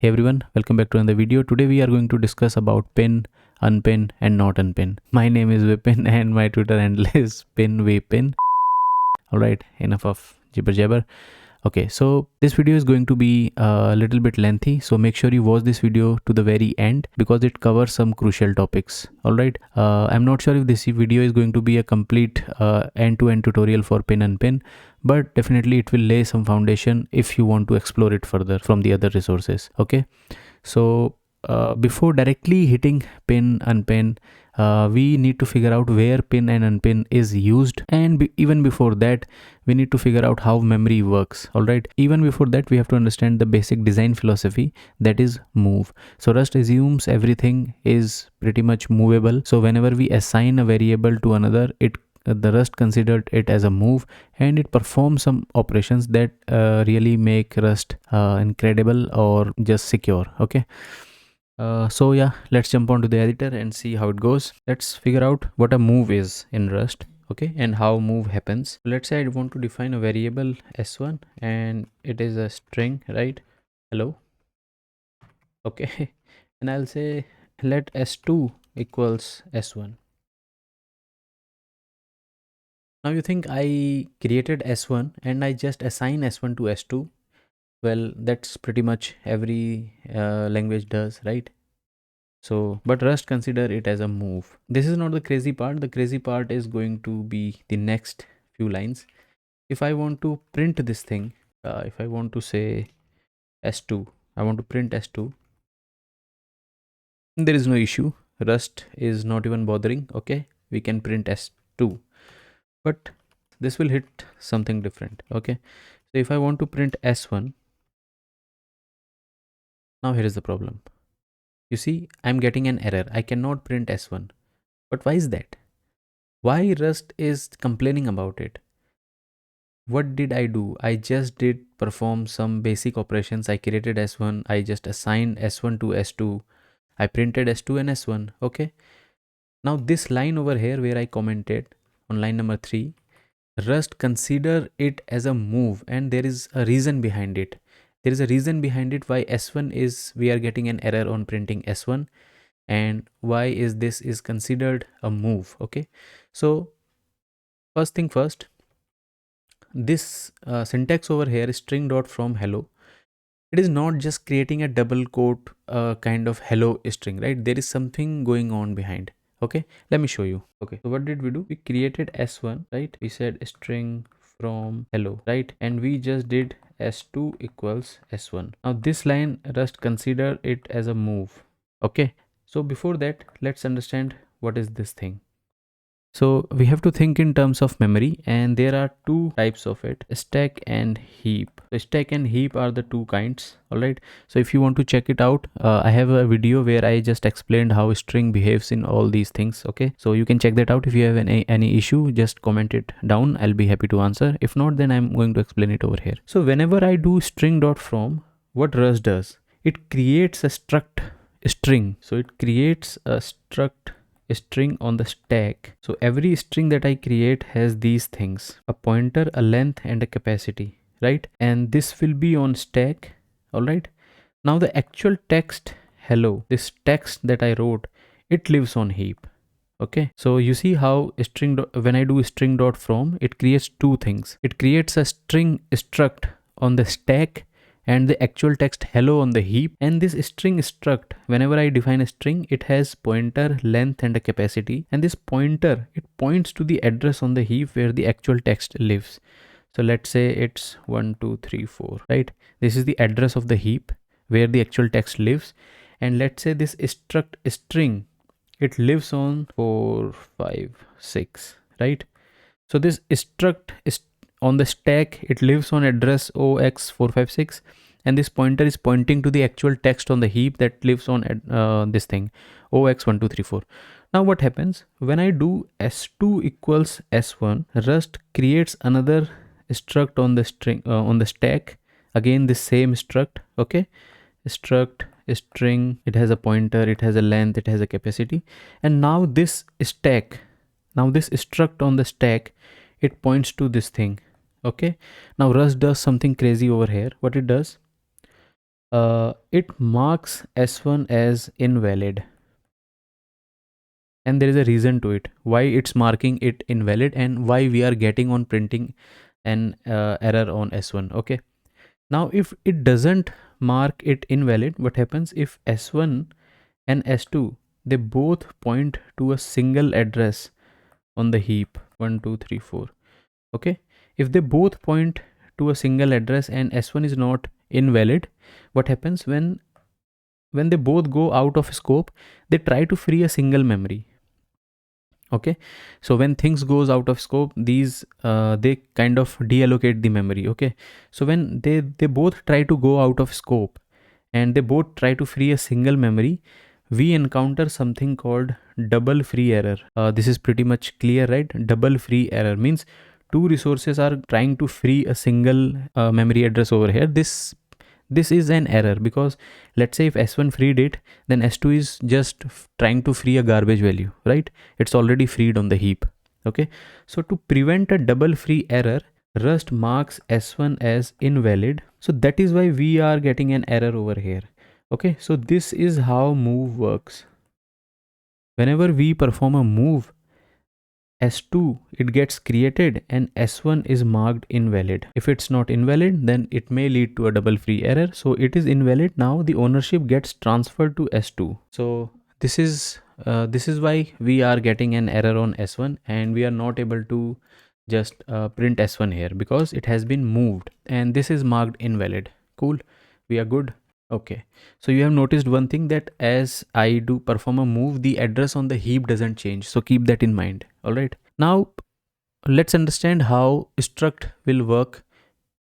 Hey everyone, welcome back to another video. Today we are going to discuss about pin, unpin and not unpin. My name is Vipin and my Twitter handle is pinvpin. Alright, enough of jibber jabber. Okay, so this video is going to be a little bit lengthy, so make sure you watch this video to the very end because it covers some crucial topics. Alright, I'm not sure if this video is going to be a complete end-to-end tutorial for pin and unpin, but definitely it will lay some foundation if you want to explore it further from the other resources. Okay, so before directly hitting pin unpin, we need to figure out where pin and unpin is used, and even before that we need to figure out how memory works. All right, even before that we have to understand the basic design philosophy, that is move. So Rust assumes everything is pretty much movable, so whenever we assign a variable to another, the Rust considered it as a move, and it performs some operations that really make Rust incredible or just secure. Okay, so yeah, let's jump onto the editor and see how it goes. Let's figure out what a move is in Rust, okay, and how move happens. Let's say I want to define a variable s1 and it is a string, right? Hello. Okay, and I'll say let s2 equals s1. Now you think I created s1 and I just assign s1 to s2. Well, that's pretty much every language does, right? So, but Rust consider it as a move. This is not the crazy part. The crazy part is going to be the next few lines. If I want to print this thing, if I want to say s2, I want to print s2, there is no issue. Rust is not even bothering. Okay, we can print s2, but this will hit something different. Okay, so if I want to print s1, now here is the problem. You see, I'm getting an error. I cannot print s1. But why is that? Why Rust is complaining about it? What did I do? I just did perform some basic operations. I created s1. I just assigned s1 to s2. I printed s2 and s1. Okay. Now this line over here where I commented on line number 3, Rust consider it as a move, and there is a reason behind it. There is a reason behind it why s1 is, we are getting an error on printing s1, and why is this is considered a move. Okay, so first thing first, this syntax over here, string dot from hello, it is not just creating a double quote kind of hello string, right? There is something going on behind. Okay, let me show you. Okay, so what did we do? We created s1, right? We said string from hello, right? And we just did s2 equals s1. Now this line, Rust consider it as a move. Okay, so before that, let's understand what is this thing. So we have to think in terms of memory, and there are two types of it, stack and heap. So stack and heap are the two kinds. All right, so if you want to check it out, I have a video where I just explained how string behaves in all these things. Okay, so you can check that out. If you have any issue, just comment it down. I'll be happy to answer. If not, then I'm going to explain it over here. So whenever I do string dot from, what Rust does, it creates a struct string. So it creates a struct string on the stack. So every string that I create has these things: a pointer, a length and a capacity, right? And this will be on stack. All right, now the actual text hello, this text that I wrote, it lives on heap. Okay, so you see how when I do string dot from, it creates two things. It creates a string struct on the stack and the actual text hello on the heap. And this string struct, whenever I define a string, it has pointer, length and a capacity, and this pointer, it points to the address on the heap where the actual text lives. So let's say it's 1 2 3 4, right? This is the address of the heap where the actual text lives. And let's say this struct string, it lives on 4 5 6, right? So this struct is on the stack, it lives on address 0x456, and this pointer is pointing to the actual text on the heap that lives on this thing 0x1234. Now what happens when I do s2 equals s1? Rust creates another struct on the string on the stack. Again, the same struct. Okay, struct string, it has a pointer, it has a length, it has a capacity. And now this stack, now this struct on the stack, it points to this thing. Okay, now Rust does something crazy over here. What it does, it marks S1 as invalid, and there is a reason to it why it's marking it invalid and why we are getting on printing an error on S1. Okay, now if it doesn't mark it invalid, what happens if S1 and S2, they both point to a single address on the heap 1 2 3 4? Okay, if they both point to a single address and S1 is not invalid, what happens when they both go out of scope? They try to free a single memory. Okay, so when things goes out of scope, these they kind of deallocate the memory. Okay, so when they both try to go out of scope and they both try to free a single memory, we encounter something called double free error. This is pretty much clear, right? Double free error means two resources are trying to free a single memory address over here. This is an error because let's say if S1 freed it, then S2 is just trying to free a garbage value, right? It's already freed on the heap. Okay, so to prevent a double free error, Rust marks S1 as invalid. So that is why we are getting an error over here. Okay, so this is how move works. Whenever we perform a move, S2 it gets created and S1 is marked invalid. If it's not invalid, then it may lead to a double free error. So it is invalid. Now the ownership gets transferred to S2. So this is why we are getting an error on S1 and we are not able to just print S1 here because it has been moved and this is marked invalid. Cool, we are good. Okay, so you have noticed one thing, that as I do perform a move, the address on the heap doesn't change. So keep that in mind. All right. Now let's understand how struct will work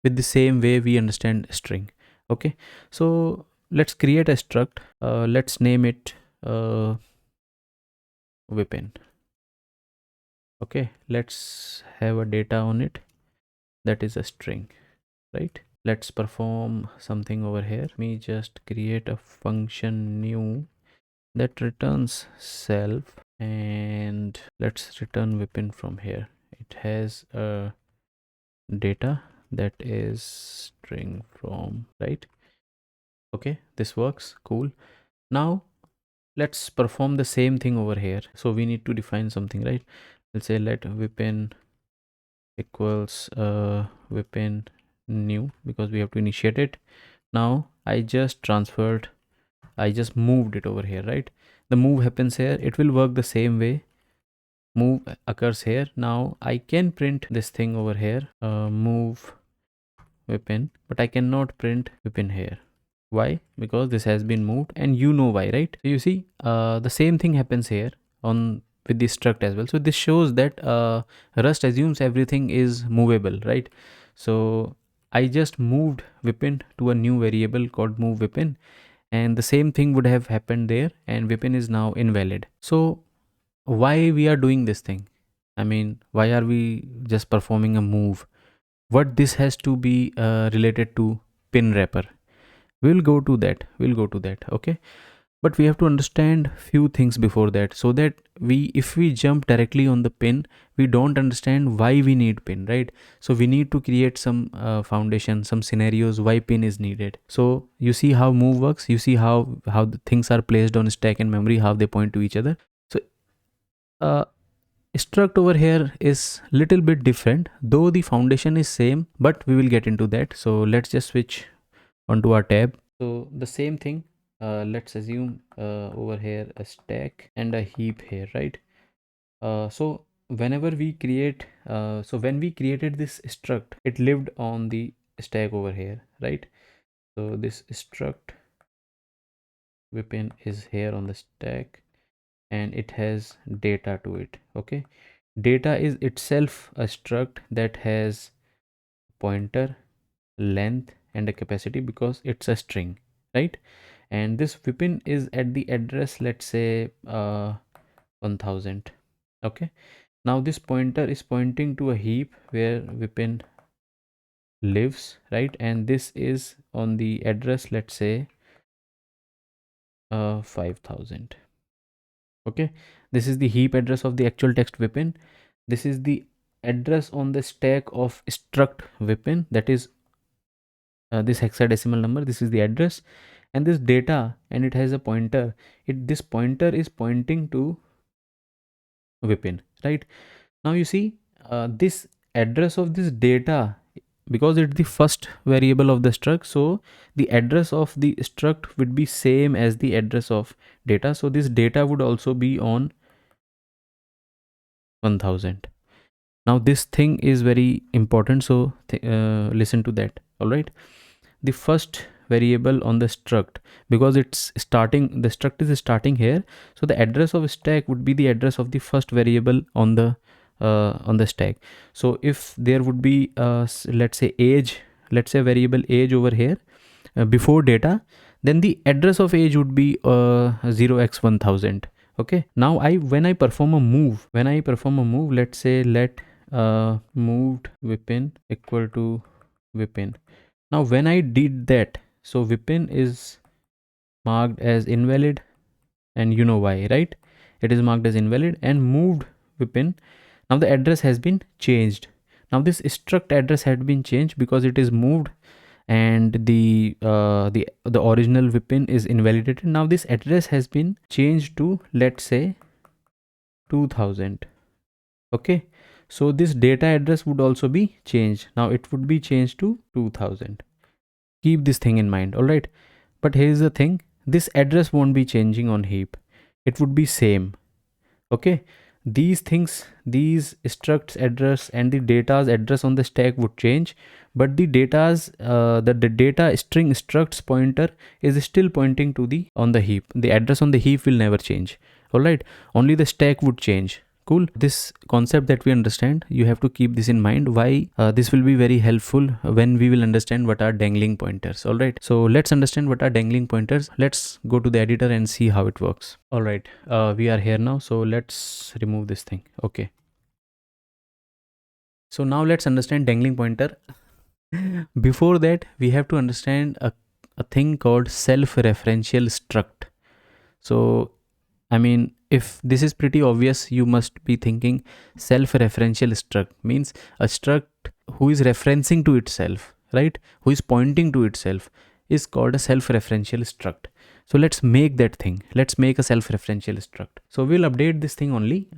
with the same way we understand string. Okay, so let's create a struct. Let's name it weapon. Okay, let's have a data on it that is a string, right? Let's perform something over here. Let me just create a function new that returns self, and let's return weapon from here. It has a data that is string from, right? Okay, this works. Cool. Now let's perform the same thing over here. So we need to define something, right? Let's say let weapon equals weapon new because we have to initiate it. Now I just moved it over here, right? The move happens here. It will work the same way. Move occurs here. Now I can print this thing over here, move weapon, but I cannot print weapon here. Why? Because this has been moved, and you know why, right? So you see the same thing happens here on with the struct as well. So this shows that Rust assumes everything is movable, right? So I just moved weapon to a new variable called move weapon, and the same thing would have happened there, and weapon is now invalid. So why we are doing this thing? I mean, why are we just performing a move? What this has to be related to pin wrapper? We'll go to that. Okay, but we have to understand few things before that, so that if we jump directly on the pin, we don't understand why we need pin, right? So we need to create some foundation, some scenarios why pin is needed. So you see how move works. You see how the things are placed on stack and memory, how they point to each other. So uh, struct over here is little bit different, though the foundation is same, but we will get into that. So let's just switch onto our tab. So the same thing, let's assume over here a stack and a heap here, right? So whenever we create so when we created this struct, it lived on the stack over here, right? So this struct weapon is here on the stack and it has data to it. Okay, data is itself a struct that has pointer, length, and a capacity because it's a string, right? And this weapon is at the address, let's say 1000. Okay, now this pointer is pointing to a heap where weapon lives, right? And this is on the address, let's say 5000. Okay, this is the heap address of the actual text weapon. This is the address on the stack of struct weapon, that is this hexadecimal number, this is the address, and this data, and it has a pointer. This pointer is pointing to Vipin, right? Now you see, this address of this data, because it's the first variable of the struct, so the address of the struct would be same as the address of data. So this data would also be on 1000. Now this thing is very important, so listen to that. All right, the first variable on the struct, because it's starting, the struct is starting here, so the address of stack would be the address of the first variable on the stack. So if there would be let's say age, let's say variable age over here before data, then the address of age would be 0x1000. Okay, now when I perform a move, let's say let moved Vipin equal to Vipin. Now when I did that, so Vipin is marked as invalid, and you know why, right? It is marked as invalid, and moved Vipin. Now the address has been changed. Now this struct address had been changed because it is moved, and the original Vipin is invalidated. Now this address has been changed to, let's say, 2000. Okay, so this data address would also be changed. Now it would be changed to 2000. Keep this thing in mind. All right, but here's the thing, this address won't be changing on heap, it would be same. Okay, these things, these structs address and the data's address on the stack would change, but the data's the data string structs pointer is still pointing to the on the heap. The address on the heap will never change. All right, only the stack would change. Cool. This concept that we understand, you have to keep this in mind. Why? This will be very helpful when we will understand what are dangling pointers. All right, so let's understand what are dangling pointers. Let's go to the editor and see how it works. All right, we are here now, so let's remove this thing. Okay, so now let's understand dangling pointer. Before that, we have to understand a thing called self-referential struct. So I mean, if this is pretty obvious, you must be thinking self-referential struct means a struct who is referencing to itself, right? Who is pointing to itself is called a self-referential struct. So let's make that thing. Let's make a self-referential struct. So we'll update this thing only.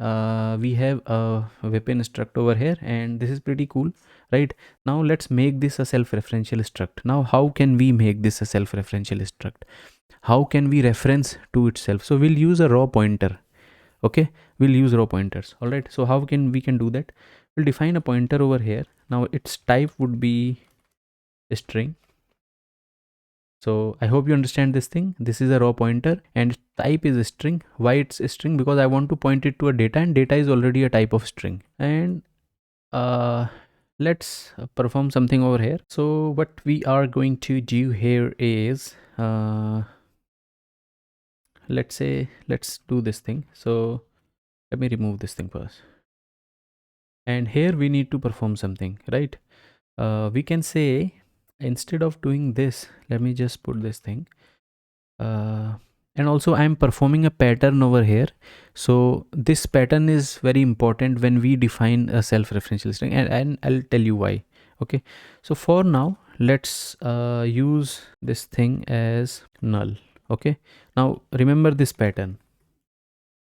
We have a Vipin struct over here, and this is pretty cool, right? Now let's make this a self-referential struct. Now how can we make this a self-referential struct? How can we reference to itself? So we'll use a raw pointer. Okay, we'll use raw pointers. All right, so how can we do that? We'll define a pointer over here. Now its type would be a string. So I hope you understand this thing. This is a raw pointer and type is a string. Why it's a string? Because I want to point it to a data, and data is already a type of string. And let's perform something over here. So what we are going to do here is let's say, let's do this thing. So let me remove this thing first. And here we need to perform something, right? We can say, instead of doing this, let me just put this thing. And also I'm performing a pattern over here. So this pattern is very important when we define a self-referential string, and I'll tell you why. Okay, so for now, let's use this thing as null. Okay, now remember this pattern,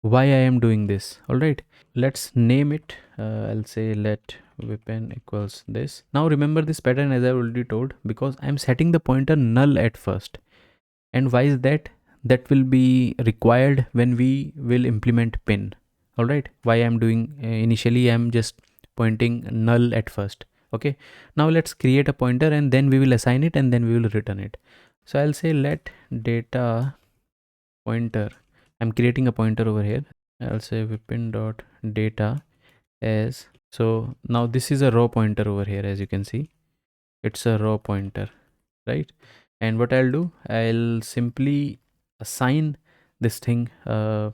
why I am doing this. All right, let's name it. I'll say let Vipin equals this. Now remember this pattern, as I already told, because I'm setting the pointer null at first. And why is that? That will be required when we will implement pin. All right, why I'm doing initially I'm just pointing null at first. Okay, now let's create a pointer, and then we will assign it, and then we will return it. So I'll say let data pointer. I'm creating a pointer over here. I'll say Vipin dot data as, so now this is a raw pointer over here. As you can see, it's a raw pointer, right? And what I'll do, I'll simply assign this thing to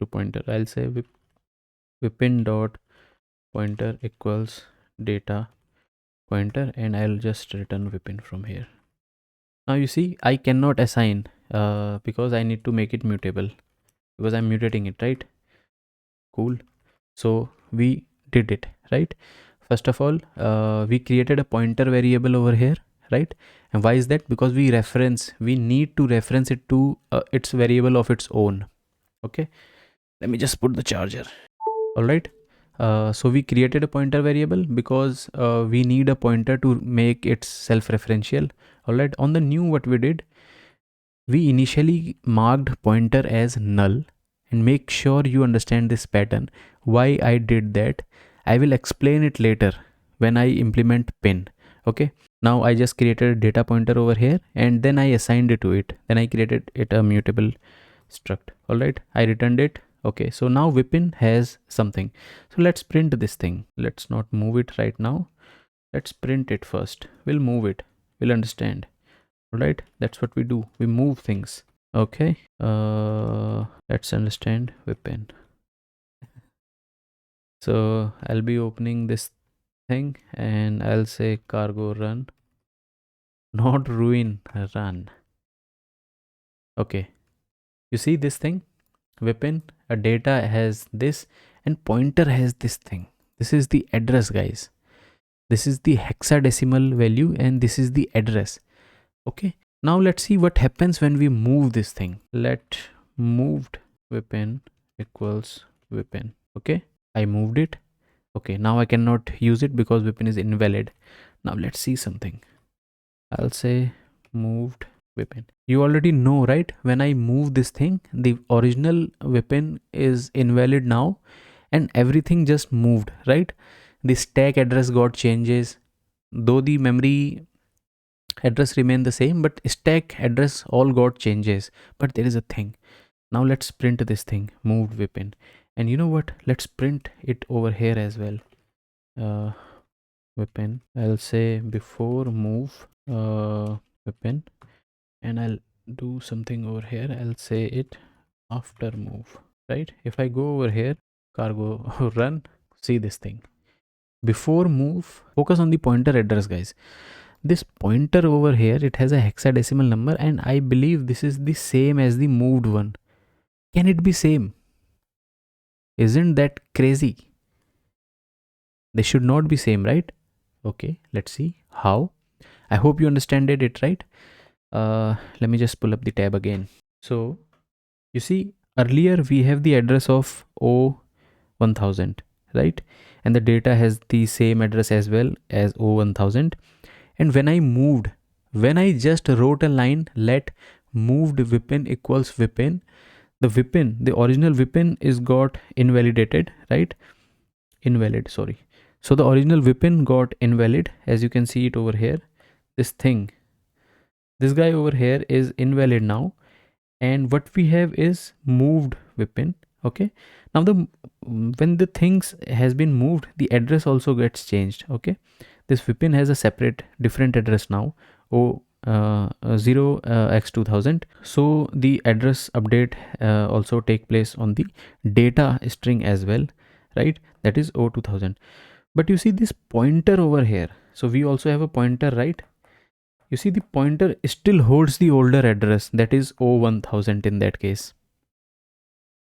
pointer. I'll say Vipin dot pointer equals data pointer, and I'll just return Vipin from here. Now you see, I cannot assign because I need to make it mutable, because I'm mutating it, right? Cool. So we did it, right? First of all, we created a pointer variable over here, right? And why is that? Because we need to reference it to its variable of its own. Okay, let me just put the charger. All right. So we created a pointer variable because we need a pointer to make it self-referential. All right. On the new, what we did, we initially marked pointer as null, and make sure you understand this pattern. Why I did that, I will explain it later when I implement pin. Okay. Now I just created a data pointer over here, and then I assigned it to it. Then I created it a mutable struct. All right. I returned it. Okay, so now Vipin has something. So let's print this thing. Let's not move it right now. Let's print it first. We'll move it. We'll understand. All right, that's what we do. We move things. Okay, let's understand Vipin. So I'll be opening this thing and I'll say cargo run, not ruin, run. Okay, you see this thing? Vipin, a data has this and pointer has this thing. This is the address, guys. This is the hexadecimal value and this is the address. Okay, now let's see what happens when we move this thing. Let moved Vipin equals Vipin. Okay, I moved it. Okay, now I cannot use it because Vipin is invalid. Now let's see something. I'll say moved Vipin. You already know, right? When I move this thing, the original Vipin is invalid now and everything just moved, right? The stack address got changes, though the memory address remain the same, but stack address all got changes. But there is a thing. Now let's print this thing, moved Vipin. And you know what? Let's print it over here as well. Vipin. I'll say before move Vipin, and I'll do something over here. I'll say it after move, right? If I go over here, cargo run, see this thing. Before move, focus on the pointer address, guys. This pointer over here, it has a hexadecimal number, and I believe this is the same as the moved one. Can it be same? Isn't that crazy? They should not be same, right? Okay, let's see how. I hope you understand it, right? Let me just pull up the tab again. So you see, earlier we have the address of O1000, right? And the data has the same address as well as O1000. And when I just wrote a line, let moved Vipin equals Vipin, the original Vipin is got invalidated, right? Invalid, sorry. So the original Vipin got invalid, as you can see it over here. This guy over here is invalid now, and what we have is moved Vipin. Okay, now when the things has been moved, the address also gets changed. Okay, this Vipin has a separate different address now, 0x2000. So the address update also take place on the data string as well, right? That is O2000. But you see this pointer over here, so we also have a pointer, right? You see the pointer still holds the older address, that is O1000 in that case.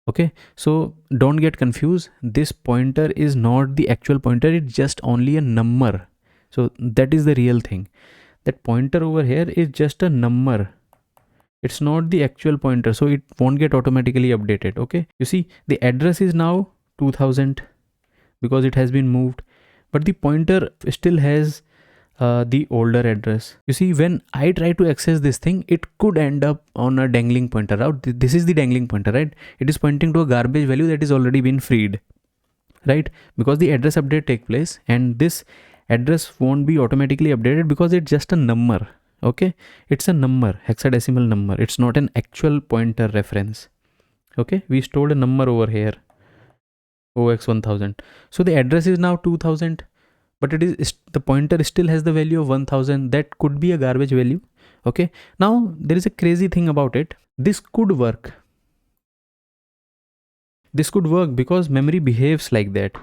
Okay, so don't get confused. This pointer is not the actual pointer, it's just only a number. So that is the real thing. That pointer over here is just a number. It's not the actual pointer, so it won't get automatically updated. Okay, you see the address is now 2000 because it has been moved, but the pointer still has the older address. You see, when I try to access this thing, it could end up on a dangling pointer route. This is the dangling pointer, right? It is pointing to a garbage value that is already been freed, right? Because the address update take place, and this address won't be automatically updated because it's just a number. Okay, it's a number, hexadecimal number. It's not an actual pointer reference. Okay, we stored a number over here, OX1000. So the address is now 2000, but it is the pointer still has the value of 1000. That could be a garbage value. Okay, now there is a crazy thing about it. This could work. This could work because memory behaves like that.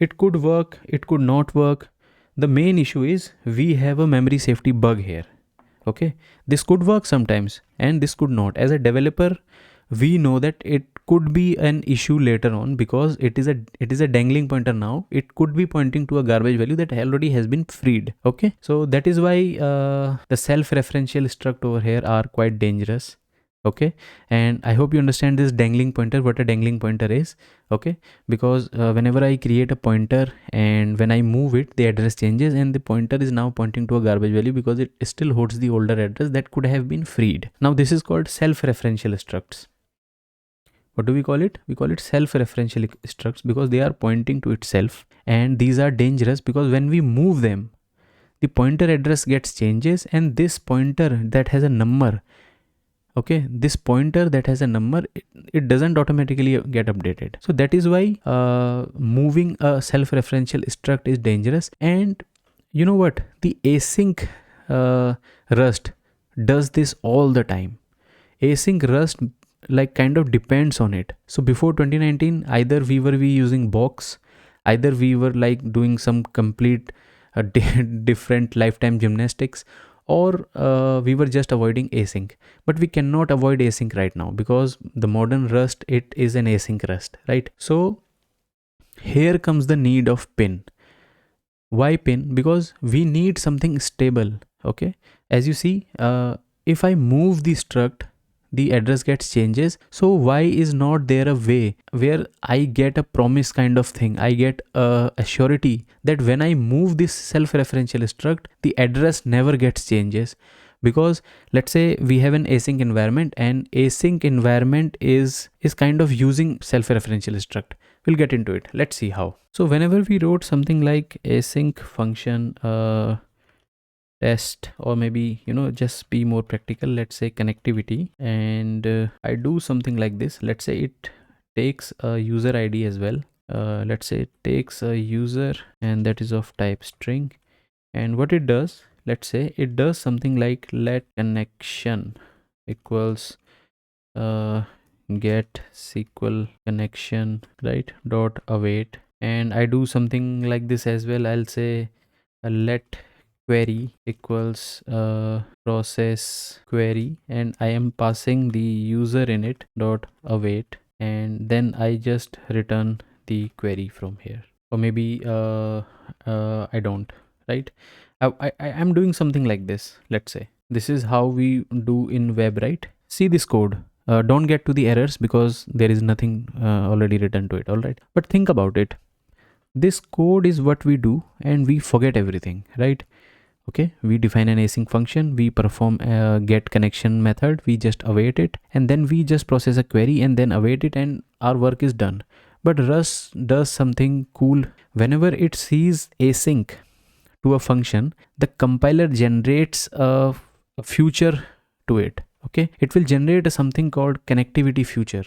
It could work, it could not work. The main issue is we have a memory safety bug here. Okay, this could work sometimes and this could not. As a developer, we know that it could be an issue later on, because it is a dangling pointer now. It could be pointing to a garbage value that already has been freed. Okay, so that is why the self-referential struct over here are quite dangerous. Okay, and I hope you understand this dangling pointer, what a dangling pointer is. Okay, because whenever I create a pointer and when I move it, the address changes and the pointer is now pointing to a garbage value because it still holds the older address that could have been freed. Now this is called self-referential structs. What do we call it? We call it self-referential structs because they are pointing to itself, and these are dangerous because when we move them, the pointer address gets changes, and this pointer that has a number, okay, this pointer that has a number, it doesn't automatically get updated. So that is why moving a self-referential struct is dangerous. And you know what, the async Rust does this all the time. Async Rust like kind of depends on it. So before 2019, either we were using box, either we were like doing some complete different lifetime gymnastics, or we were just avoiding async. But we cannot avoid async right now because the modern Rust, it is an async Rust, right? So here comes the need of pin. Why pin? Because we need something stable. Okay, as you see, if I move the struct, the address gets changes. So why is not there a way where I get a promise kind of thing? I get a surety that when I move this self-referential struct, the address never gets changes. Because let's say we have an async environment, and async environment is kind of using self-referential struct. We'll get into it. Let's see how. So whenever we wrote something like async function test, or maybe, you know, just be more practical, let's say connectivity, and I do something like this. Let's say it takes a user ID as well. Let's say it takes a user, and that is of type string. And what it does, let's say it does something like let connection equals get SQL connection, right, dot await. And I do something like this as well. I'll say let query equals process query, and I am passing the user in it dot await, and then I just return the query from here. Or maybe I don't, right? I'm doing something like this. Let's say this is how we do in web, right? See this code. Don't get to the errors because there is nothing already written to it. All right, but think about it. This code is what we do, and we forget everything, right? Okay, we define an async function, we perform a get connection method, we just await it, and then we just process a query and then await it, and our work is done. But Rust does something cool. Whenever it sees async to a function, the compiler generates a future to it. Okay, it will generate something called connectivity future.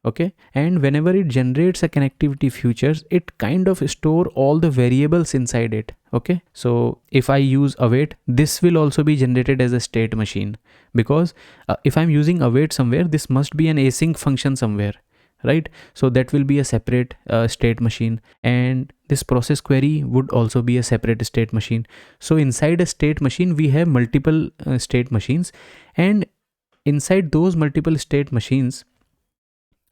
Okay, and whenever it generates a connectivity futures, it kind of store all the variables inside it. Okay, so if I use await, this will also be generated as a state machine, because if I'm using await somewhere, this must be an async function somewhere, right? So that will be a separate state machine, and this process query would also be a separate state machine. So inside a state machine, we have multiple state machines, and inside those multiple state machines,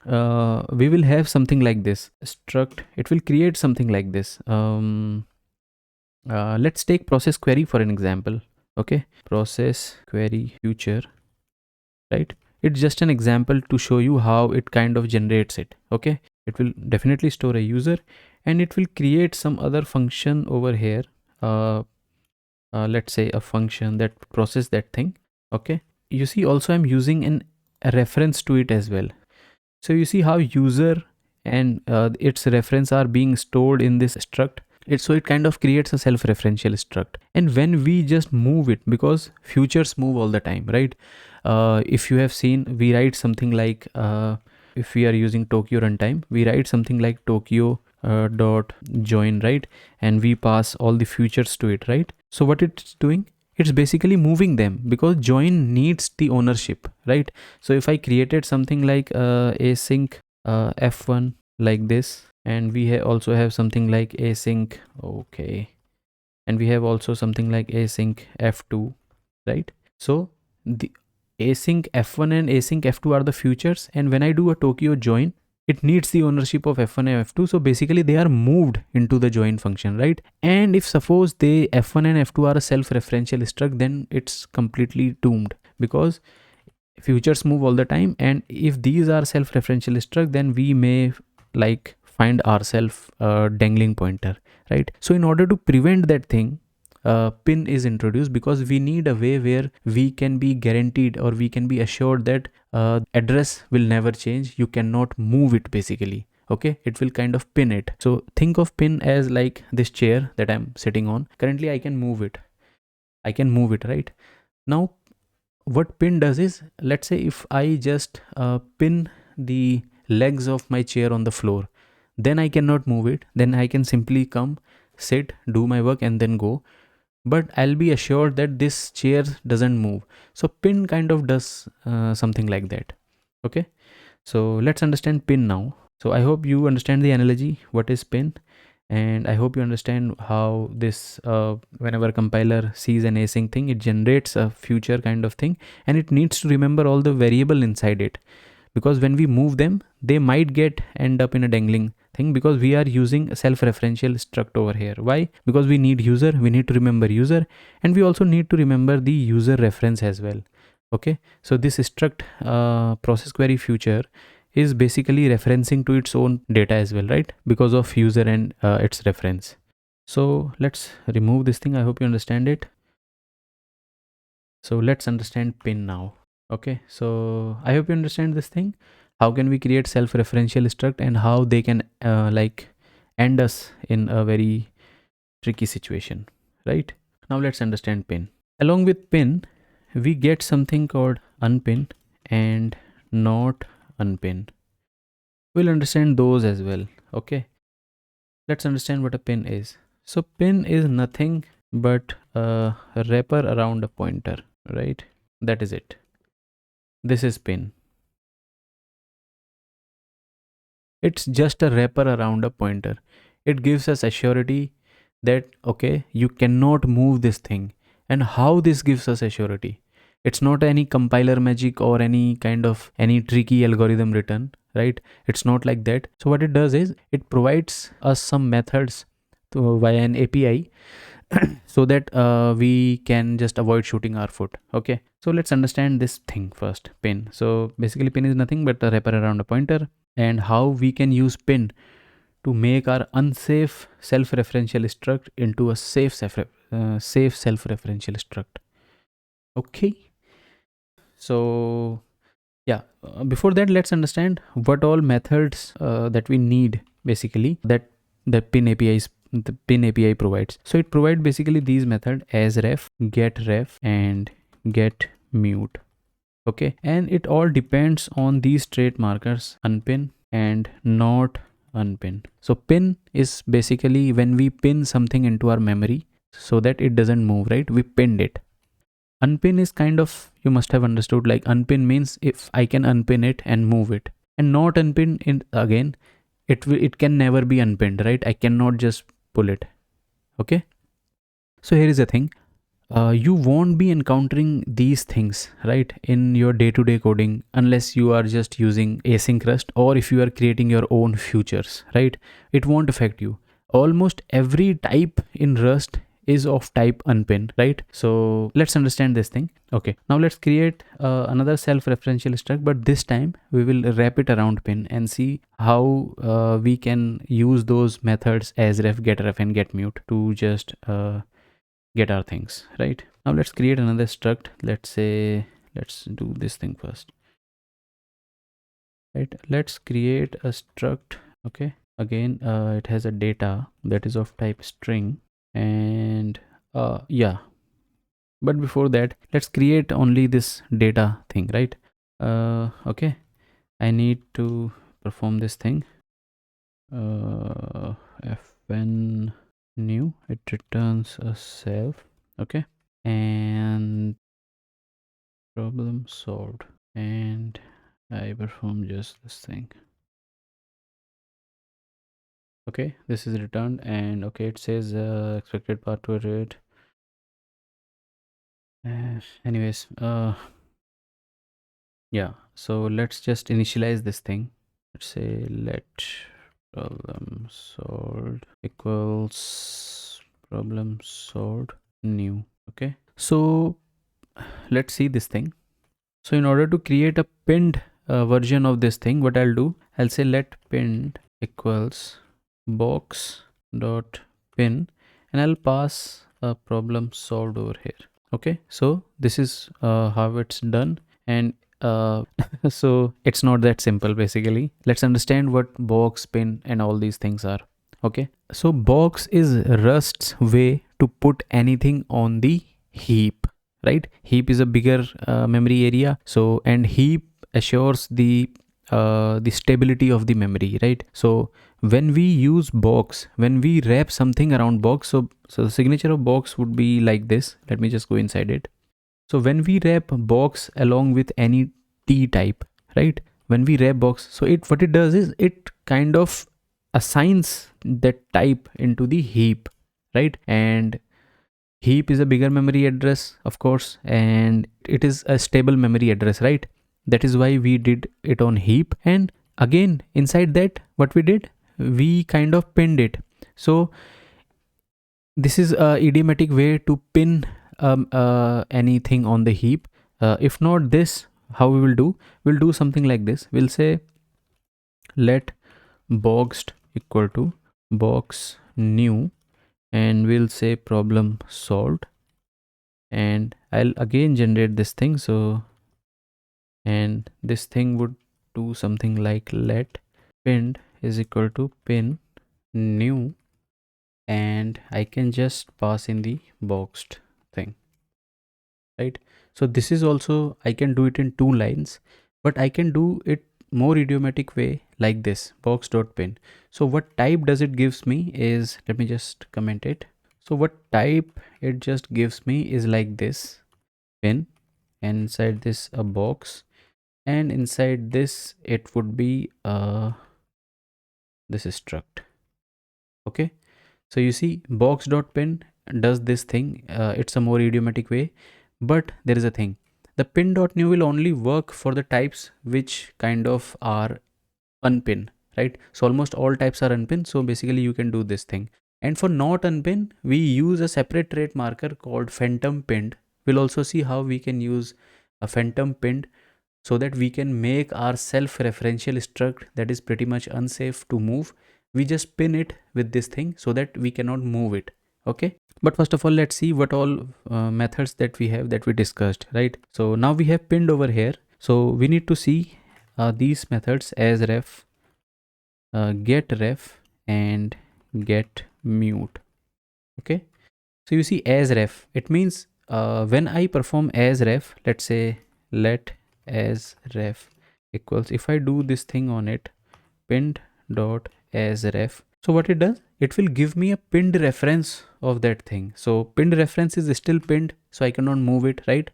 we will have something like this struct. It will create something like this. Let's take process query for an example. Okay, process query future, right? It's just an example to show you how it kind of generates it. Okay, it will definitely store a user, and it will create some other function over here. Let's say a function that process that thing. Okay, you see also I'm using a reference to it as well. So you see how user and its reference are being stored in this struct. So it kind of creates a self-referential struct. And when we just move it, because futures move all the time, right? If you have seen, we write something like, if we are using Tokyo runtime, we write something like Tokyo dot join, right? And we pass all the futures to it, right? So what it's doing, it's basically moving them, because join needs the ownership, right? So if I created something like async f1 like this, and we also have something like async, okay, and we have also something like async f2, right? So async f1 and async f2 are the futures, and when I do a Tokyo join, it needs the ownership of f1 and f2, so basically they are moved into the join function, right? And if suppose they f1 and f2 are a self-referential struct, then it's completely doomed, because futures move all the time, and if these are self-referential struct, then we may like find ourselves a dangling pointer, right? So in order to prevent that thing, pin is introduced, because we need a way where we can be guaranteed, or we can be assured that address will never change. You cannot move it basically. Okay, it will kind of pin it. So think of pin as like this chair that I'm sitting on. Currently I can move it, right? Now what pin does is, let's say if I just pin the legs of my chair on the floor, then I cannot move it. Then I can simply come, sit, do my work, and then go, but I'll be assured that this chair doesn't move. So pin kind of does something like that. Okay, so let's understand pin now. So I hope you understand the analogy, what is pin, and I hope you understand how this whenever compiler sees an async thing, it generates a future kind of thing, and it needs to remember all the variable inside it, because when we move them, they might end up in a dangling thing, because we are using a self-referential struct over here. Why? Because we need user, we need to remember user, and we also need to remember the user reference as well. Okay, so this struct process query future is basically referencing to its own data as well, right? Because of user and its reference. So let's remove this thing. I hope you understand it. So let's understand pin now. Okay, so I hope you understand this thing. How can we create self-referential struct, and how they can like end us in a very tricky situation, right? Now let's understand pin. Along with pin, we get something called unpin and not unpin. We'll understand those as well. Okay, let's understand what a pin is. So pin is nothing but a wrapper around a pointer, right? That is it. This is pin. It's just a wrapper around a pointer. It gives us assurity that okay, you cannot move this thing. And how this gives us assurity? It's not any compiler magic or any kind of any tricky algorithm written, right? It's not like that. So what it does is it provides us some methods via an API so that we can just avoid shooting our foot. Okay, so let's understand this thing first. Pin. So basically pin is nothing but a wrapper around a pointer, and how we can use pin to make our unsafe self-referential struct into a safe self-referential struct. Okay, so yeah, before that, let's understand what all methods that we need basically, that the pin API provides. So it provides basically these methods: as ref, get ref, and get mute. Okay, and it all depends on these trait markers, unpin and not unpin. So pin is basically when we pin something into our memory so that it doesn't move, right? We pinned it. Unpin is kind of, you must have understood, like unpin means if I can unpin it and move it, and not unpin in again, it can never be unpinned, right? I cannot just pull it. Okay, so here is the thing. You won't be encountering these things, right, in your day-to-day coding, unless you are just using async Rust, or if you are creating your own futures, right? It won't affect you. Almost every type in Rust is of type unpin, right? So let's understand this thing. Okay, now let's create another self-referential struct, but this time we will wrap it around pin and see how we can use those methods as ref, get ref, and get mute to just get our things, right? Now let's create another struct. Let's say, let's do this thing first, right? Let's create a struct. Okay, again it has a data that is of type string, and yeah, but before that, let's create only this data thing, right? Okay, I need to perform this thing. Fn new, it returns a self. Okay, and problem solved, and I perform just this thing. Okay, this is returned, and okay, it says expected path to rate. Anyways, Yeah, so let's just initialize this thing. Let's say let problem solved equals problem solved new. Okay, so let's see this thing. So in order to create a pinned version of this thing, what I'll do, I'll say let pinned equals box dot pin, and I'll pass a problem solved over here. Okay, so this is how it's done. And so it's not that simple. Basically, let's understand what box, pin, and all these things are. Okay, so box is Rust's way to put anything on the heap, right? Heap is a bigger memory area, so and heap assures the stability of the memory, right? So when we use box, when we wrap something around box, so the signature of box would be like this. Let me just go inside it. So when we wrap box along with any t type, right? When we wrap box, so it what it does is it kind of assigns that type into the heap, right? And heap is a bigger memory address, of course, and it is a stable memory address, right? That is why we did it on heap. And again, inside that, what we did, we kind of pinned it. So this is a idiomatic way to pin anything on the heap. If not this, how we will do, we'll do something like this. We'll say let boxed equal to box new, and we'll say problem solved, and I'll again generate this thing. So and this thing would do something like let pinned is equal to pin new, and I can just pass in the boxed thing, right? So this is also, I can do it in 2 lines, but I can do it more idiomatic way like this, box.pin. So what type does it gives me is, let me just comment it. So what type it just gives me is like this, pin, and inside this a box, and inside this it would be this is struct. Okay, so you see box.pin does this thing. It's a more idiomatic way, but there is a thing. The pin.new will only work for the types which kind of are unpin, right? So almost all types are unpin. So basically you can do this thing. And for not unpin, we use a separate trait marker called PhantomPinned. We'll also see how we can use a PhantomPinned so that we can make our self-referential struct that is pretty much unsafe to move. We just pin it with this thing so that we cannot move it. Okay, but first of all, let's see what all methods that we have that we discussed, right? So now we have pinned over here, so we need to see these methods as ref, get ref, and get mute. Okay, so you see as ref, it means when I perform as ref, let's say let as ref equals, if I do this thing on it, pinned dot as ref, so what it does, it will give me a pinned reference of that thing. So pinned reference is still pinned, so I cannot move it, right?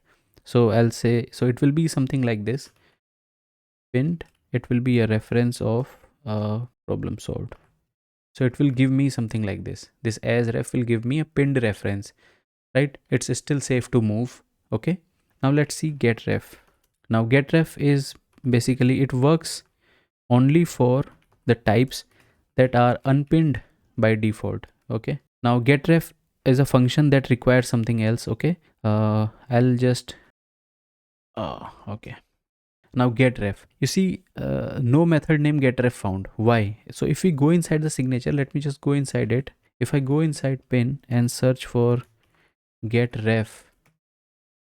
So I'll say, so it will be something like this, pinned, it will be a reference of problem solved. So it will give me something like this. This as ref will give me a pinned reference, right? It's still safe to move. Okay, now let's see get ref. Now get ref is basically, it works only for the types that are unpinned by default. Okay, now get ref is a function that requires something else. Okay, I'll just okay, now get ref, you see no method name get ref found. Why? So if we go inside the signature, let me just go inside it. If I go inside pin and search for get ref,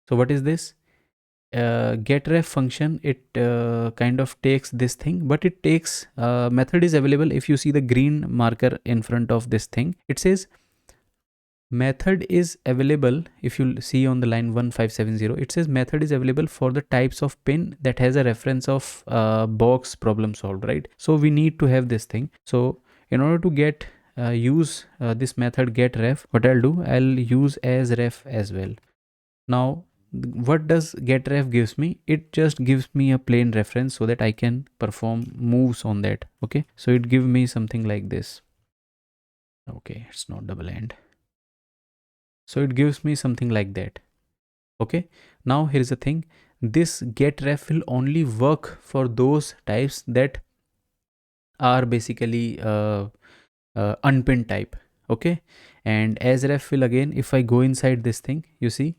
so what is this? Getref function, it kind of takes this thing, but it takes method is available. If you see the green marker in front of this thing, it says method is available. If you see on the line 1570, it says method is available for the types of pin that has a reference of box problem solved, right? So we need to have this thing. So in order to get use this method get ref, what I'll do, I'll use as ref as well. Now what does getref gives me? It just gives me a plain reference so that I can perform moves on that. Okay, so it gives me something like this. Okay, it's not double end, so it gives me something like that. Okay, now here's the thing, this getRef will only work for those types that are basically unpinned type. Okay, and as ref will, again, if I go inside this thing, you see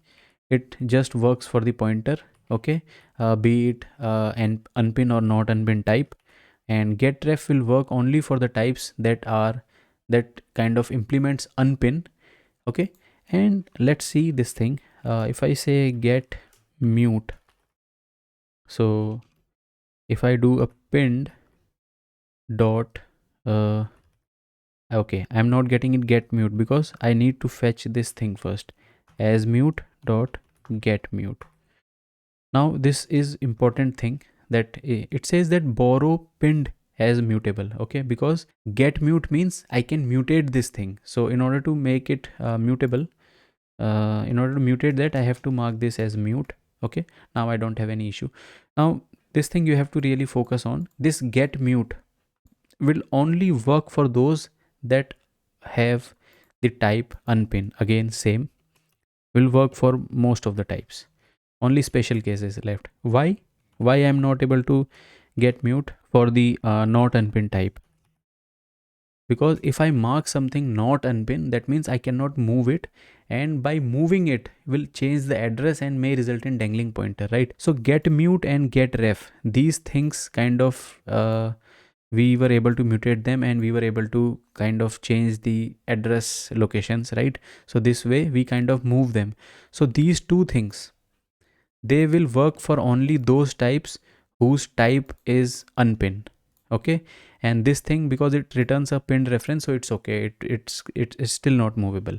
it just works for the pointer. Okay, be it an unpin or not unpin type, and getRef will work only for the types that kind of implements unpin. Okay, and let's see this thing. If I say get mute, so if I do a pinned dot okay, I'm not getting it get mute because I need to fetch this thing first as mute dot get mute. Now this is important thing that it says that borrow pinned as mutable. Okay, because get mute means I can mutate this thing. So in order to make it mutable, in order to mutate that, I have to mark this as mute. Okay, now I don't have any issue. Now this thing you have to really focus on. This get mute will only work for those that have the type unpin. Again, same will work for most of the types. Only special cases left. Why I'm not able to get mute for the not unpin type? Because if I mark something not unpin, that means I cannot move it, and by moving it will change the address and may result in dangling pointer, right? So get mute and get ref, these things kind of we were able to mutate them, and we were able to kind of change the address locations, right? So this way we kind of move them. So these two things, they will work for only those types whose type is unpin. Okay, and this thing, because it returns a pinned reference, so it's okay, it's still not movable.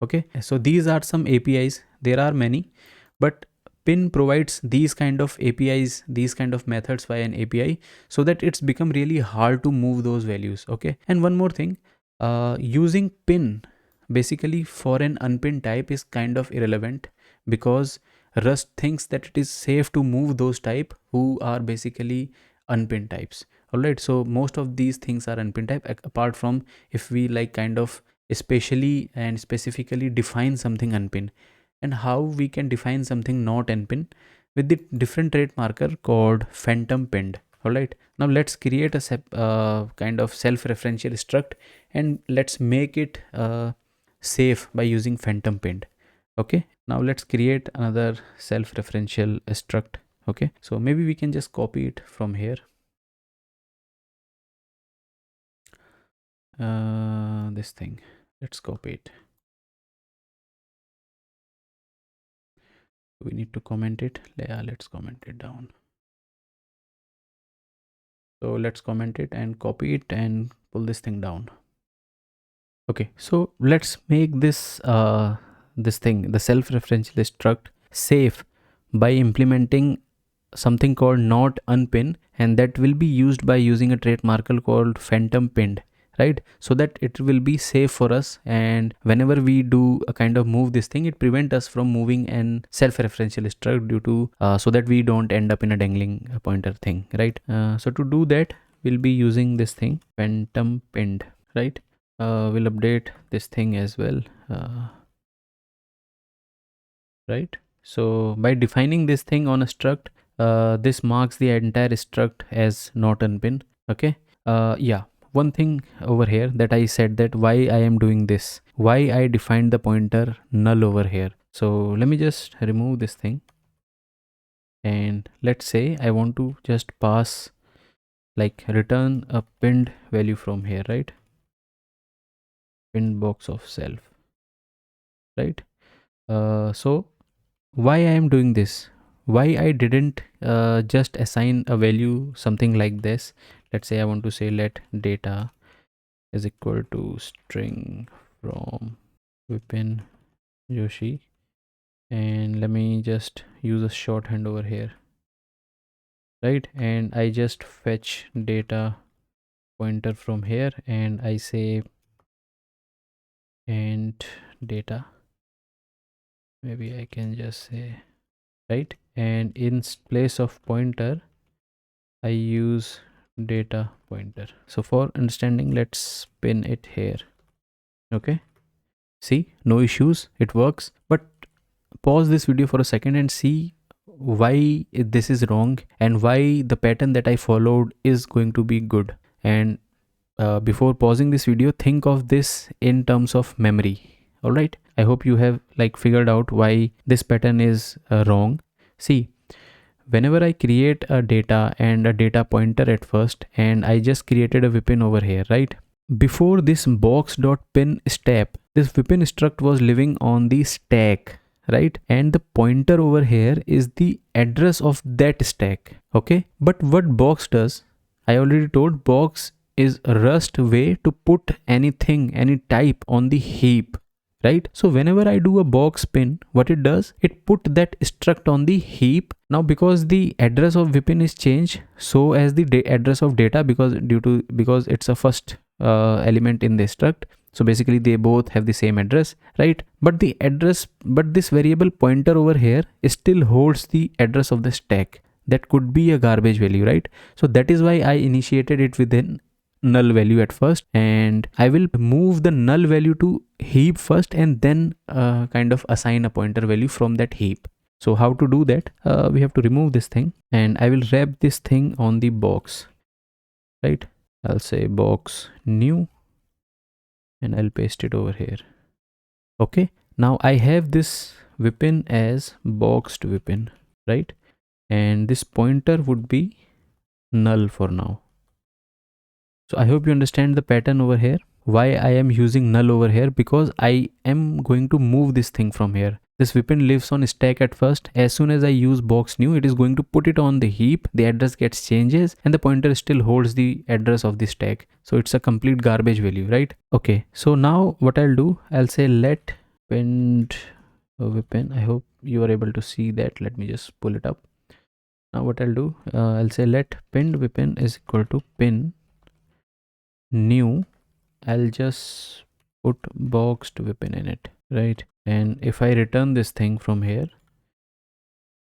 Okay, so these are some APIs, there are many, but pin provides these kind of APIs, these kind of methods via an API, so that it's become really hard to move those values. Okay, and one more thing, using pin basically for an unpinned type is kind of irrelevant, because Rust thinks that it is safe to move those type who are basically unpinned types. Alright, so most of these things are unpinned type, apart from if we like kind of especially and specifically define something unpinned. And how we can define something not unpinned? With the different trait marker called PhantomPinned. Alright, now let's create a kind of self-referential struct, and let's make it safe by using PhantomPinned. Okay, now let's create another self-referential struct. Okay, so maybe we can just copy it from here. This thing, let's copy it. We need to comment it. Yeah, let's comment it down. So let's comment it and copy it and pull this thing down. Okay, so let's make this this thing, the self-referential struct, safe by implementing something called not unpin, and that will be used by using a trait marker called PhantomPinned, right? So that it will be safe for us, and whenever we do a kind of move this thing, it prevent us from moving an self-referential struct due to so that we don't end up in a dangling pointer thing, right? So to do that, we'll be using this thing PhantomPinned, right? We'll update this thing as well, right? So by defining this thing on a struct, this marks the entire struct as not unpin. Okay, yeah, one thing over here that I said, that why I am doing this, why I defined the pointer null over here. So let me just remove this thing, and let's say I want to just pass, like, return a pinned value from here, right? Pinned box of self, right? So why I am doing this, why I didn't just assign a value something like this. Let's say I want to say let data is equal to string from Vipin Joshi, and let me just use a shorthand over here, right? And I just fetch data pointer from here, and I say and data, maybe I can just say, right? And in place of pointer I use data pointer. So for understanding, let's pin it here. Okay, see, no issues, it works. But pause this video for a second and see why this is wrong and why the pattern that I followed is going to be good. And before pausing this video, think of this in terms of memory. All right, I hope you have like figured out why this pattern is wrong. See, whenever I create a data and a data pointer at first, and I just created a weapon over here, right? Before this box.pin step, this weapon struct was living on the stack, right? And the pointer over here is the address of that stack. Okay, but what box does, I already told, box is a Rust way to put anything, any type on the heap, right? So whenever I do a box pin, what it does, it put that struct on the heap. Now because the address of weapon is changed, so as the address of data, because it's a first element in the struct, so basically they both have the same address, right? But this variable pointer over here still holds the address of the stack. That could be a garbage value, right? So that is why I initiated it within null value at first, and I will move the null value to heap first and then kind of assign a pointer value from that heap. So how to do that? We have to remove this thing, and I will wrap this thing on the box, right? I'll say box new and I'll paste it over here. Okay, now I have this weapon as boxed weapon, right? And this pointer would be null for now. So I hope you understand the pattern over here. Why I am using null over here, because I am going to move this thing from here. This weapon lives on stack at first. As soon as I use box new, it is going to put it on the heap. The address gets changes and the pointer still holds the address of the stack. So it's a complete garbage value, right? Okay, so now what I'll do, I'll say let pinned weapon. I hope you are able to see that. Let me just pull it up. Now what I'll do, I'll say let pinned weapon is equal to pin new. I'll just put boxed weapon in it, right? And if I return this thing from here,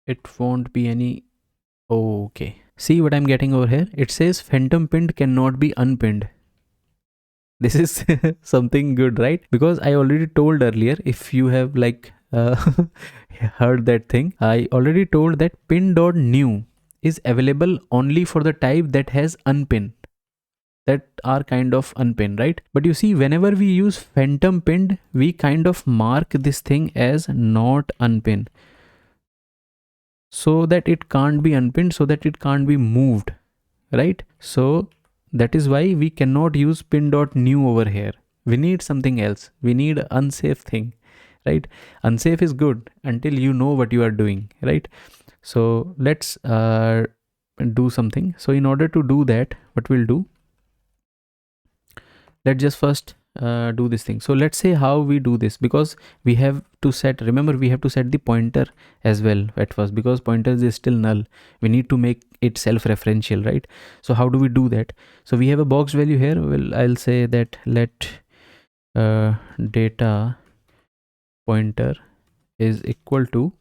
it won't be any. Okay, see what I'm getting over here? It says PhantomPinned cannot be unpinned. This is something good, right? Because I already told earlier, if you have like heard that thing, I already told that pin.new is available only for the type that has unpin, that are kind of unpinned, right? But you see, whenever we use PhantomPinned, we kind of mark this thing as not unpinned, so that it can't be unpinned, so that it can't be moved, right? So that is why we cannot use pin.new over here. We need something else. We need unsafe thing, right? Unsafe is good until you know what you are doing, right? So let's do something. So in order to do that, what we'll do, let's just first do this thing. So let's say how we do this, because we have to set, remember, we have to set the pointer as well at first, because pointers is still null. We need to make it self-referential, right? So how do we do that? So we have a box value here. Well, I'll say that let data pointer is equal to,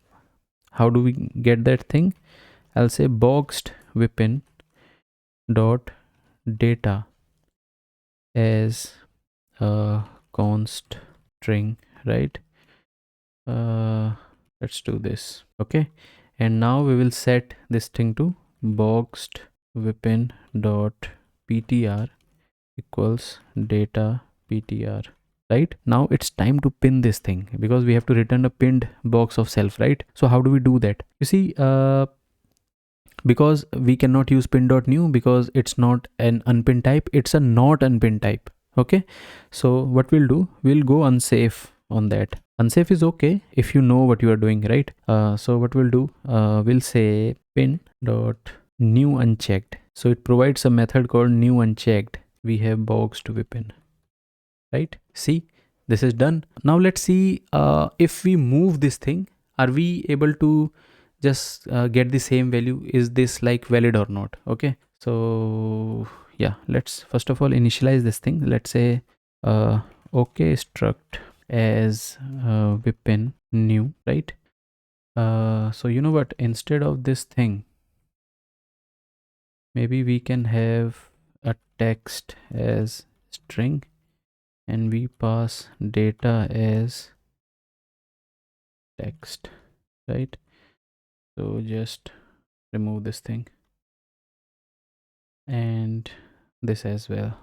how do we get that thing? I'll say boxed weapon dot data as const string, right? Let's do this. Okay, and now we will set this thing to boxed weapon dot ptr equals data ptr, right? Now it's time to pin this thing, because we have to return a pinned box of self, right? So how do we do that? You see, because we cannot use pin.new because it's not an unpin type, it's a not unpin type. Okay, so what we'll do, we'll go unsafe on that. Unsafe is okay if you know what you are doing, right? So what we'll do, we'll say pin dot new unchecked. So it provides a method called new unchecked. We have boxed weapon, right? See, this is done. Now let's see if we move this thing, are we able to just get the same value? Is this like valid or not? Okay, so yeah, let's first of all initialize this thing. Let's say okay struct as weapon new, right? So you know what, instead of this thing, maybe we can have a text as string and we pass data as text, right? So just remove this thing and this as well,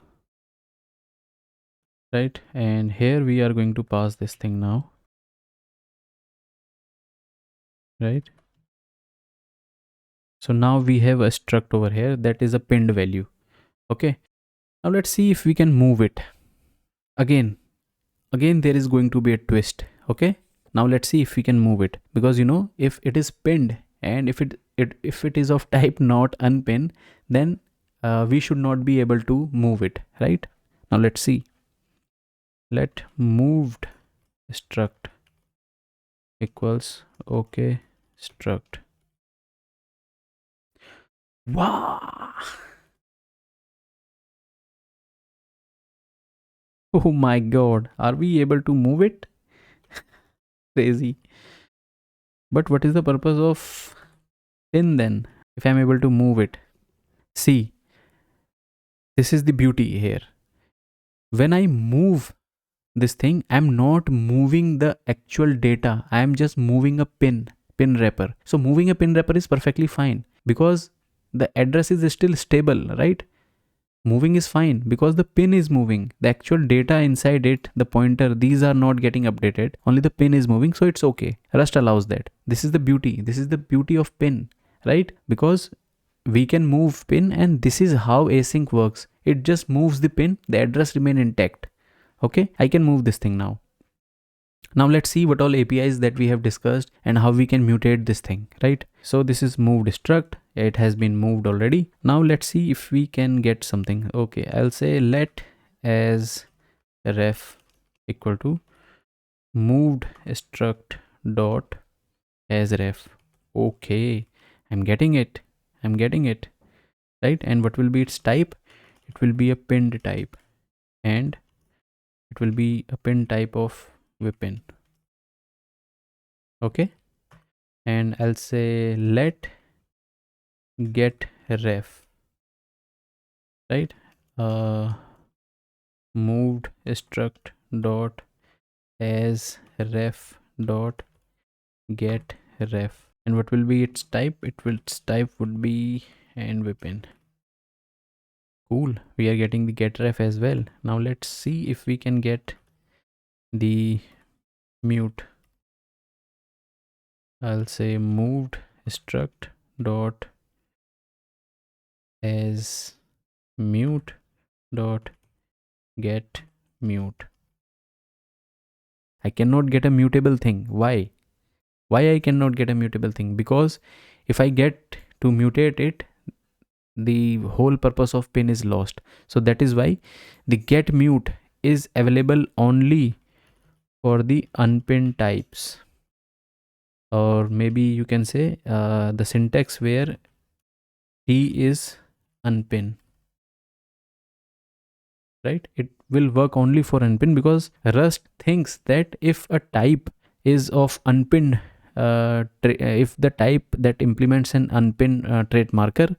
right? And here we are going to pass this thing now, right? So now we have a struct over here that is a pinned value. Okay, now let's see if we can move it. Again there is going to be a twist. Okay, now let's see if we can move it, because you know, if it is pinned and if it is of type not unpin, then we should not be able to move it, right? Now let's see. Let moved struct equals okay struct. Wow. Oh my god, are we able to move it? Crazy. But what is the purpose of pin then if I'm able to move it? See, this is the beauty here. When I move this thing, I'm not moving the actual data, I'm just moving a pin wrapper. So moving a pin wrapper is perfectly fine because the address is still stable, right? Moving is fine because the pin is moving. The actual data inside it, the pointer, these are not getting updated. Only the pin is moving, so it's okay. Rust allows that. This is the beauty. This is the beauty of pin, right? Because we can move pin, and this is how async works. It just moves the pin, the address remain intact. Okay, I can move this thing now. Now let's see what all APIs that we have discussed and how we can mutate this thing, right? So this is moved struct. It has been moved already. Now let's see if we can get something. Okay, I'll say let as ref equal to moved struct dot as ref. Okay, I'm getting it. I'm getting it, right? And what will be its type? It will be a pinned type, and it will be a pin type of wpin. Okay, and I'll say let get ref, right? Moved struct dot as ref dot get ref. And what will be its type? Its type would be and wpin. Cool, we are getting the get ref as well. Now let's see if we can get the mute. I'll say moved struct dot as mute dot get mute. I cannot get a mutable thing. Why I cannot get a mutable thing? Because if I get to mutate it, the whole purpose of pin is lost. So that is why the get mute is available only for the unpinned types, or maybe you can say the syntax where t is unpin, right? It will work only for unpin because Rust thinks that if a type is of unpinned, if the type that implements an unpin trait marker,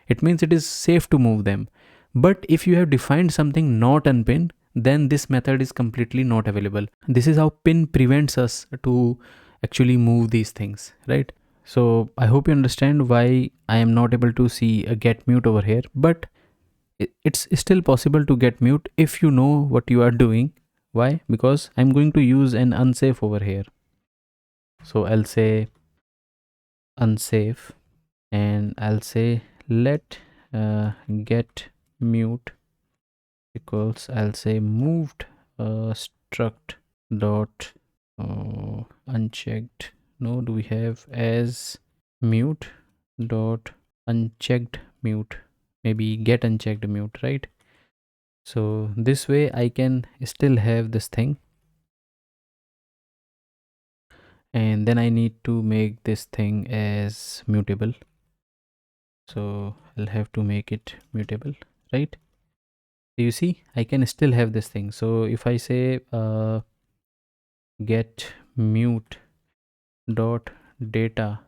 it means it is safe to move them. But if you have defined something not unpin, then this method is completely not available. This is how pin prevents us to actually move these things, right? So I hope you understand why I am not able to see a get mute over here, but it's still possible to get mute if you know what you are doing. Why? Because I'm going to use an unsafe over here. So I'll say unsafe, and I'll say let get mute equals, I'll say moved struct dot unchecked. No, do we have as mute dot unchecked mute? Maybe get unchecked mute, right? So this way I can still have this thing, and then I need to make this thing as mutable. So I'll have to make it mutable, right? You see, I can still have this thing. So if I say get mute dot data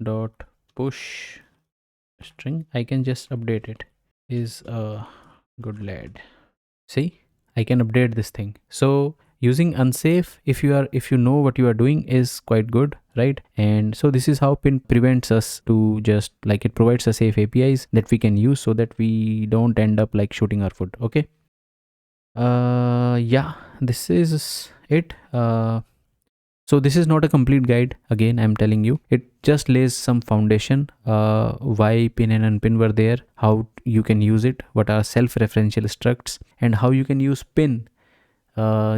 dot push string, I can just update it. Is a good lad. See, I can update this thing. So using unsafe, if you know what you are doing, is quite good, right? And so this is how Pin prevents us to just like, it provides us safe APIs that we can use so that we don't end up like shooting our foot. Okay. Yeah, this is it. So this is not a complete guide, again I'm telling you. It just lays some foundation, why Pin and Unpin were there, how you can use it, what are self-referential structs, and how you can use pin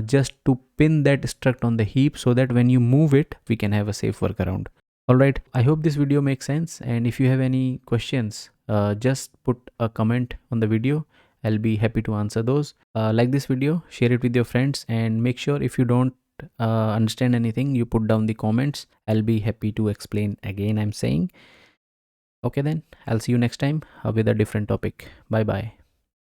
just to pin that struct on the heap so that when you move it, we can have a safe workaround. Alright, I hope this video makes sense, and if you have any questions, just put a comment on the video. I'll be happy to answer those. Like this video, share it with your friends, and make sure if you don't understand anything, you put down the comments. I'll be happy to explain again, I'm saying. Okay then, I'll see you next time with a different topic. Bye bye.